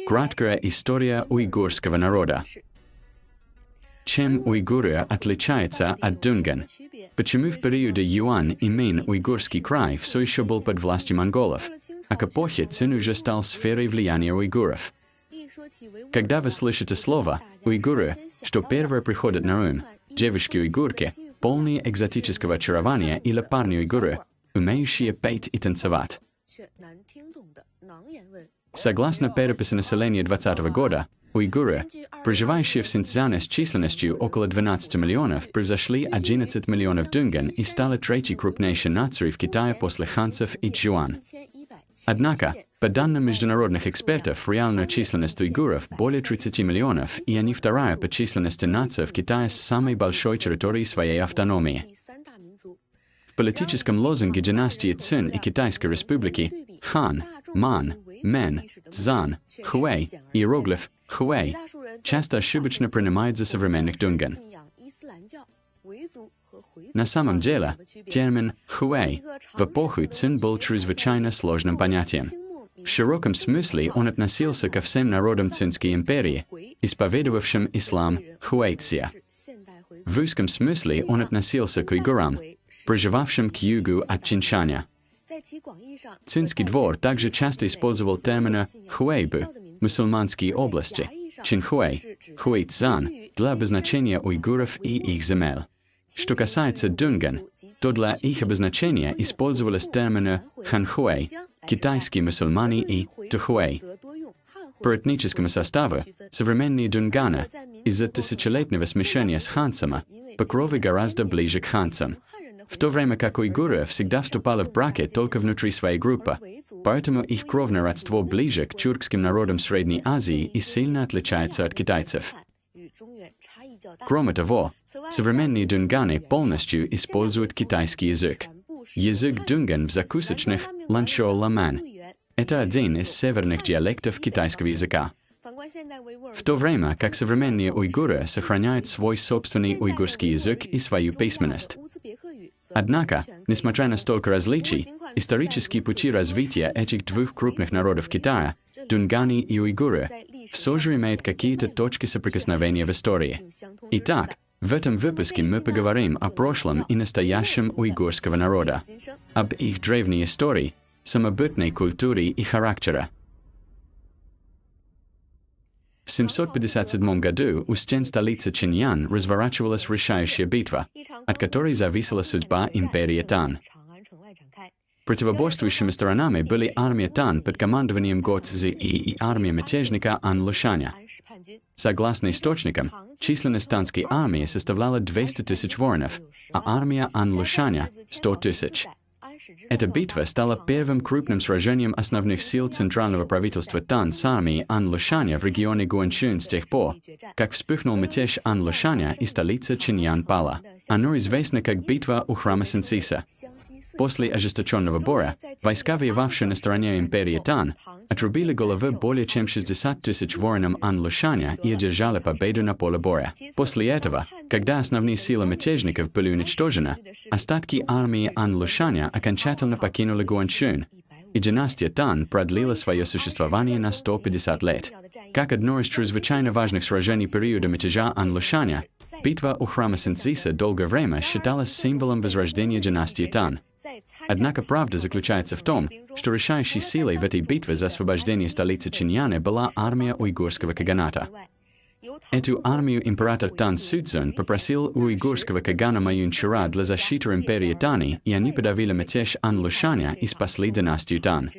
Краткая история уйгурского народа. Чем уйгуры отличаются от дунган? Почему в периоде Юань и Мин уйгурский край все еще был под властью монголов, а к эпохе Цин уже стал сферой влияния уйгуров? Когда вы слышите слово «уйгуры», что первое приходит на ум, девушки-уйгурки, полные экзотического очарования или парни-уйгуры, умеющие петь и танцевать. Согласно переписи населения 2020 года, уйгуры, проживающие в Синьцзяне с численностью около 12 миллионов, превзошли 11 миллионов дунган и стали третьей крупнейшей нацией в Китае после ханцев и чжуан. Однако, по данным международных экспертов, реальная численность уйгуров более 30 миллионов, и они вторая по численности нация в Китае с самой большой территорией своей автономии. В политическом лозунге династии Цин и Китайской республики хан, ман, мен, цзан, хуэй, иероглиф хуэй часто ошибочно принимают за современных дунган. На самом деле, термин «хуэй» в эпоху Цин был чрезвычайно сложным понятием. В широком смысле он относился ко всем народам Цинской империи, исповедовавшим ислам хуэйция. В узком смысле он относился к уйгурам, проживавшим к югу от Чиншаня. Цинский двор также часто использовал термины «хуэйбу» – мусульманские области, «чинхуэй» – «хуэйцзан» для обозначения уйгуров и их земель. Что касается дунган, то для их обозначения использовались термины «ханхуэй» – «китайские мусульмане» и «тухуэй». По этническому составу современные дунганы из-за тысячелетнего смешения с ханцами по крови гораздо ближе к ханцам, в то время как уйгуры всегда вступали в браки только внутри своей группы, поэтому их кровное родство ближе к тюркским народам Средней Азии и сильно отличается от китайцев. Кроме того, современные дунганы полностью используют китайский язык. Язык дунган в закусочных ланчо-ламан – это один из северных диалектов китайского языка. В то время как современные уйгуры сохраняют свой собственный уйгурский язык и свою письменность. Однако, несмотря на столько различий, исторические пути развития этих двух крупных народов Китая, дунганы и уйгуры, все же имеют какие-то точки соприкосновения в истории. Итак, в этом выпуске мы поговорим о прошлом и настоящем уйгурского народа, об их древней истории, самобытной культуре и характере. В 757 году у стен столицы Чиньян разворачивалась решающая битва, от которой зависела судьба империи Тан. Противоборствующими сторонами были армия Тан под командованием Го Цзи и армия мятежника Ан Лушаня. Согласно источникам, численность танской армии составляла 200 тысяч воинов, а армия Ан Лушаня – 100 тысяч. Эта битва стала первым крупным сражением основных сил центрального правительства Тан с армией Ан Лушаня в регионе Гуанчжун с тех пор, как вспыхнул мятеж Ан Лушаня и столица Чиньян пала. Оно известно как битва у храма Синциса. После ожесточенного боя, войска, воевавшие на стороне империи Тан, отрубили головы более чем 60 тысяч воинам Ан Лушаня и одержали победу на поле боя. После этого, когда основные силы мятежников были уничтожены, остатки армии Ан Лушаня окончательно покинули Гуанчжун, и династия Тан продлила свое существование на 150 лет. Как одно из чрезвычайно важных сражений периода мятежа Ан Лушаня, битва у храма Синциса долгое время считалась символом возрождения династии Тан. Однако правда заключается в том, что решающей силой в этой битве за освобождение столицы Чиньяна была армия уйгурского каганата. Эту армию император Тан Суцзун попросил у уйгурского кагана Маюнчура для защиты империи Тани, и они подавили мятеж Ан Лушаня и спасли династию Тан.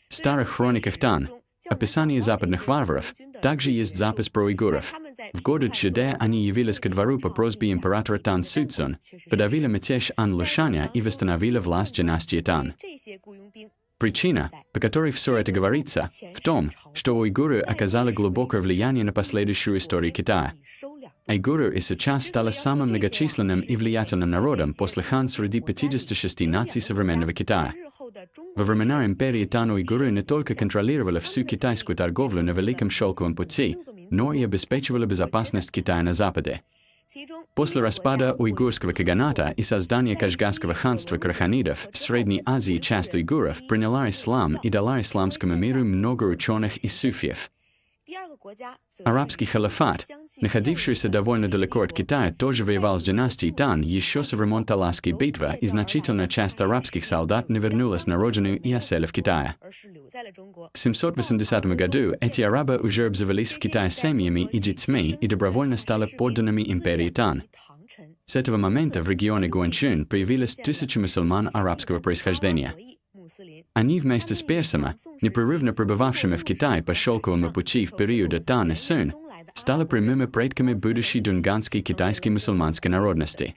В старых хрониках Тан, описании западных варваров, также есть запись про уйгуров. В годы Чжэде они явились ко двору по просьбе императора Тан Суцзун, подавили мятеж Ан Лушаня и восстановили власть династии Тан. Причина, по которой все это говорится, в том, что уйгуры оказали глубокое влияние на последующую историю Китая. Уйгуры и сейчас стали самым многочисленным и влиятельным народом после хан среди 56 наций современного Китая. Во времена империи Тан уйгуры не только контролировали всю китайскую торговлю на Великом Шелковом пути, но и обеспечивали безопасность Китая на Западе. После распада уйгурского каганата и создания Кашгарского ханства краханидов в Средней Азии часть уйгуров приняла ислам и дала исламскому миру много ученых и суфиев. Арабский халифат, находившийся довольно далеко от Китая, тоже воевал с династией Тан еще со времен Таласской битвы, и значительная часть арабских солдат не вернулась на родину и осела в Китае. В 780 году эти арабы уже обзавелись в Китае семьями и детьми и добровольно стали подданными империи Тан. С этого момента в регионе Гуанчжун появились тысячи мусульман арабского происхождения. Они вместе с персами, непрерывно пребывавшими в Китае по шелковому пути в периоды Тан и Сун, стали прямыми предками будущей дунганской китайской мусульманской народности.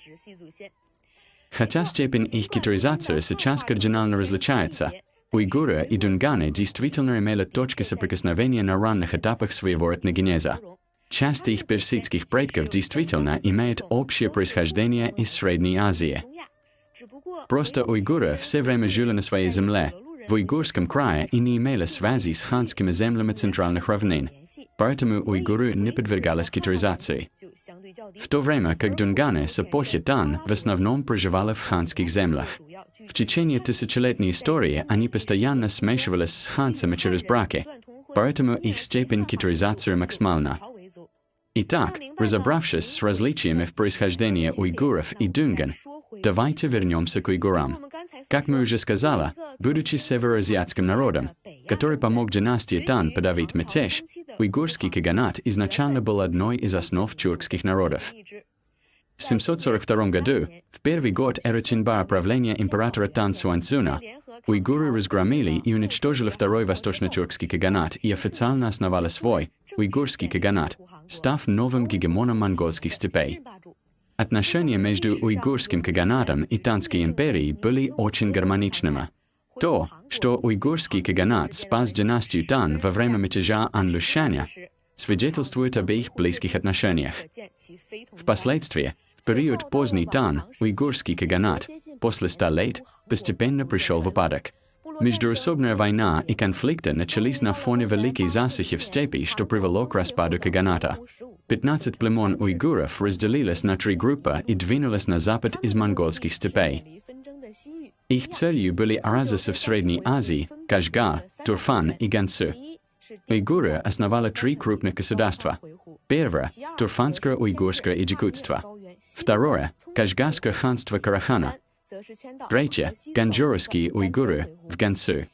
Хотя степень их китаизации сейчас кардинально различается, уйгуры и дунганы действительно имели точки соприкосновения на ранних этапах своего этногенеза. Часть их персидских предков действительно имеет общее происхождение из Средней Азии. Просто уйгуры все время жили на своей земле, в уйгурском крае, и не имели связи с ханскими землями центральных равнин, поэтому уйгуры не подвергались китаизации. В то время как дунганы с эпохи Тан в основном проживали в ханских землях. В течение тысячелетней истории они постоянно смешивались с ханцами через браки, поэтому их степень китаизации максимальна. Итак, разобравшись с различиями в происхождении уйгуров и дунган, давайте вернемся к уйгурам. Как мы уже сказали, будучи североазиатским народом, который помог династии Тан подавить мятеж, уйгурский каганат изначально был одной из основ тюркских народов. В 742 году, в первый год эры Чинбара правления императора Тан Суанцзуна, уйгуры разгромили и уничтожили второй восточно-тюркский каганат и официально основали свой, уйгурский каганат, став новым гегемоном монгольских степей. Отношения между уйгурским каганатом и Танской империей были очень гармоничными. То, что уйгурский каганат спас династию Тан во время мятежа Ан-Лушаня, свидетельствует об их близких отношениях. Впоследствии, в период поздний Тан, уйгурский каганат, после 100 лет, постепенно пришел в упадок. Междуусобная война и конфликты начались на фоне великой засухи в степи, что привело к распаду каганата. 15 племен уйгуров разделились на 3 группы и двинулись на запад из монгольских степей. Их целью были оазисы в Средней Азии, Кашгар, Турфан и Гансу. Уйгуры основали 3 крупных государства. Первое – Турфанское уйгурское иджикутство. Второе – Кашгарское ханство Карахана. Третье – ганджурские уйгуры в Гансу.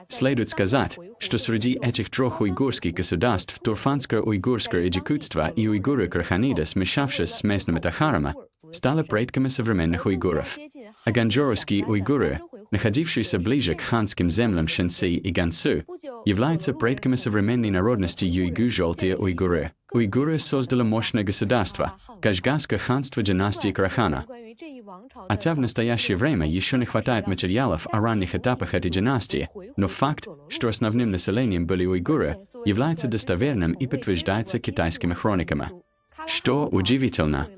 Следует сказать, что среди этих 3 уйгурских государств Турфанское уйгурское иджикутство и уйгуры-караханиды, смешавшись с местными тахарами, стали предками современных уйгуров. А ганджурские уйгуры, находившиеся ближе к ханским землям Шэньси и Гансу, являются предками современной народности юйгу-желтые уйгуры. Уйгуры создали мощное государство – Кашгарское ханство династии Карахана. Хотя в настоящее время еще не хватает материалов о ранних этапах этой династии, но факт, что основным населением были уйгуры, является достоверным и подтверждается китайскими хрониками. Что удивительно,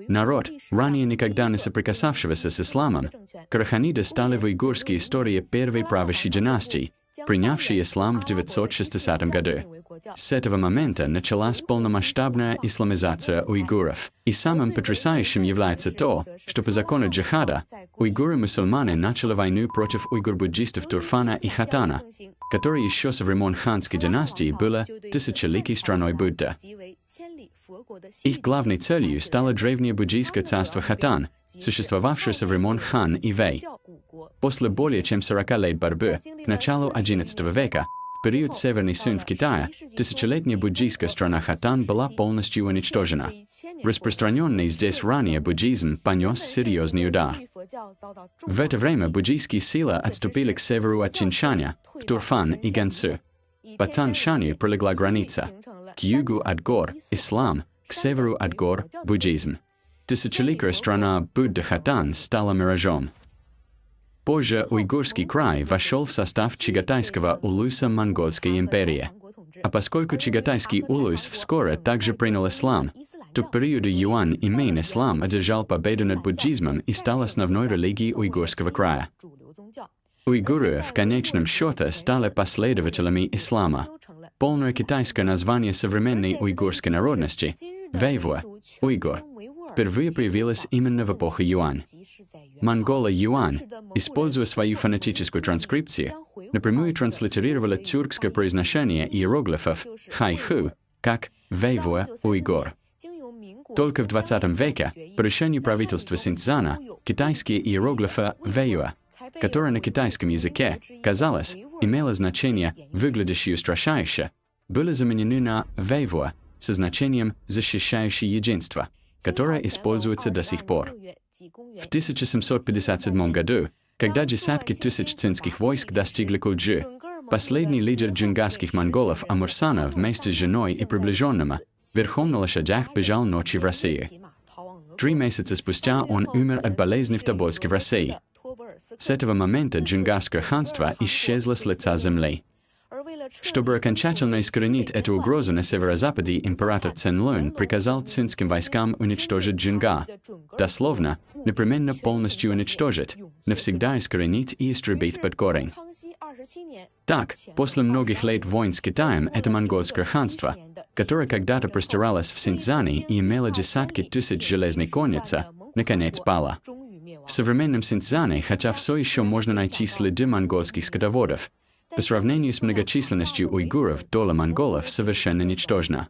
народ, ранее никогда не соприкасавшегося с исламом, караханиды стали в уйгурской истории первой правящей династией, принявшей ислам в 960 году. С этого момента началась полномасштабная исламизация уйгуров. И самым потрясающим является то, что по закону джихада уйгуры-мусульмане начали войну против уйгур-буддистов Турфана и Хатана, которые еще со времен ханской династии были тысячеликой страной Будды. Их главной целью стало древнее буддийское царство Хатан, существовавшее со времен Хан и Вэй. После более чем 40 лет борьбы, к началу XI века, в период Северный Сун в Китае, тысячелетняя буддийская страна Хатан была полностью уничтожена. Распространенный здесь ранее буддизм понес серьезный удар. В это время буддийские силы отступили к северу от Чиншаня, в Турфан и Гансу. По Таншане пролегла граница. К югу от гор – ислам, к северу от гор – буддизм. Тысячеликая страна Будда-Хатан стала миражом. Позже уйгурский край вошел в состав Чагатайского улуса Монгольской империи. А поскольку Чагатайский улус вскоре также принял ислам, то к периоду Юань и Мин ислам одержал победу над буддизмом и стал основной религией уйгурского края. Уйгуры в конечном счете стали последователями ислама. Полное китайское название современной уйгурской народности – Вэйвуа, уйгур. впервые появилась именно в эпоху Юань. Монголы Юань, используя свою фонетическую транскрипцию, напрямую транслитерировали тюркское произношение иероглифов «хайху» как «вейвуа уйгур». Только в 20 веке, по решению правительства Синьцзяна, китайские иероглифы «вэйуа», которое на китайском языке, казалось, имело значение «выглядящее устрашающе», были заменены на «вэйвуа» со значением «защищающее единство», которое используется до сих пор. В 1757 году, когда десятки тысяч цинских войск достигли Кульджи, последний лидер джунгарских монголов Амурсана вместе с женой и приближенными верхом на лошадях бежал ночью в Россию. 3 месяца спустя он умер от болезни в Тобольске в России. С этого момента джунгарское ханство исчезло с лица земли. Чтобы окончательно искоренить эту угрозу на северо-западе, император Цинлунь приказал цинским войскам уничтожить Джунга. Дословно, непременно полностью уничтожить, навсегда искоренить и истребить под корень. Так, после многих лет войн с Китаем, это монгольское ханство, которое когда-то простиралось в Синьцзяне и имело десятки тысяч железной конницы, наконец пало. В современном Синьцзяне, хотя все еще можно найти следы монгольских скотоводов, по сравнению с многочисленностью уйгуров, доля монголов совершенно ничтожна.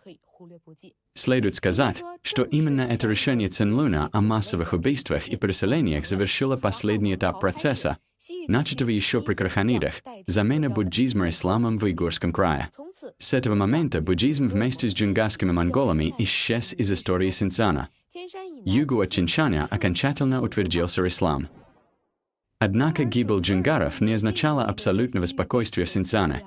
Следует сказать, что именно это решение Цинлуня о массовых убийствах и переселениях завершило последний этап процесса, начатого еще при краханидах, замена буддизма исламом в Уйгурском крае. С этого момента буддизм вместе с джунгарскими монголами исчез из истории Синьцзяна. Югу от Чиншаня окончательно утвердился ислам. Однако гибель джунгаров не означала абсолютного спокойствия в Синьцзяне.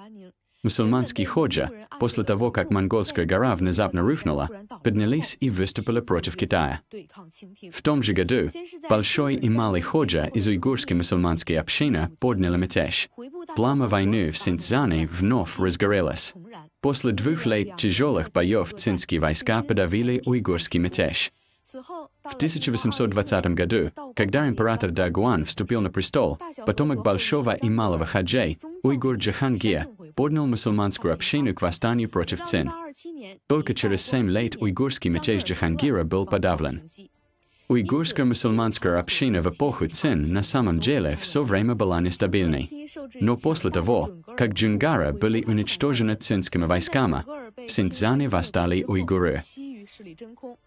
Мусульманские ходжа, после того, как монгольская гора внезапно рухнула, поднялись и выступили против Китая. В том же году большой и малый ходжа из уйгурской мусульманской общины подняли мятеж. Пламя войны в Синьцзяне вновь разгорелось. После 2 лет тяжелых боев цинские войска подавили уйгурский мятеж. В 1820 году, когда император Дагуан вступил на престол, потомок большого и малого хаджей, уйгур Джахангир, поднял мусульманскую общину к восстанию против цин. Только через 7 лет уйгурский мятеж Джахангира был подавлен. Уйгурская мусульманская община в эпоху цин на самом деле все время была нестабильной. Но после того, как джунгары были уничтожены цинскими войсками, в Синьцзяне восстали уйгуры.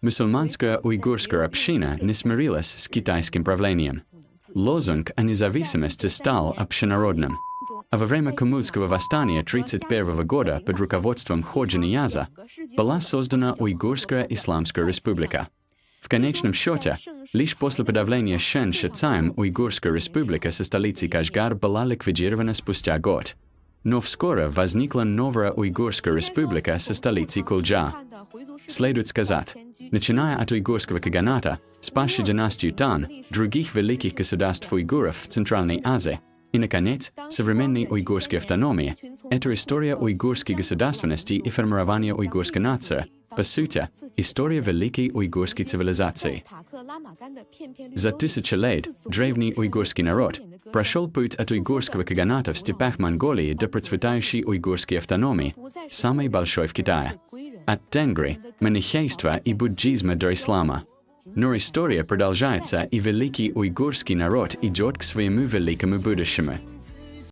Мусульманская уйгурская община не смирилась с китайским правлением. Лозунг о независимости стал общенародным. А во время Кумульского восстания 1931 года под руководством Ходжа Нияза была создана Уйгурская Исламская Республика. В конечном счете, лишь после подавления Шэн Шицаем Уйгурская Республика со столицей Кашгар была ликвидирована спустя год. Но вскоре возникла новая Уйгурская Республика со столицей Кульджа. Следует сказать, начиная от уйгурского каганата, спасшей династию Тан, других великих государств уйгуров в Центральной Азии, и, наконец, современной уйгурской автономии, это история уйгурской государственности и формирования уйгурской нации, по сути, история великой уйгурской цивилизации. За 1000 лет древний уйгурский народ прошел путь от уйгурского каганата в степях Монголии до процветающей уйгурской автономии, самой большой в Китае. От тенгри, манихейства и буддизма до ислама. Но история продолжается, и великий уйгурский народ идет к своему великому будущему.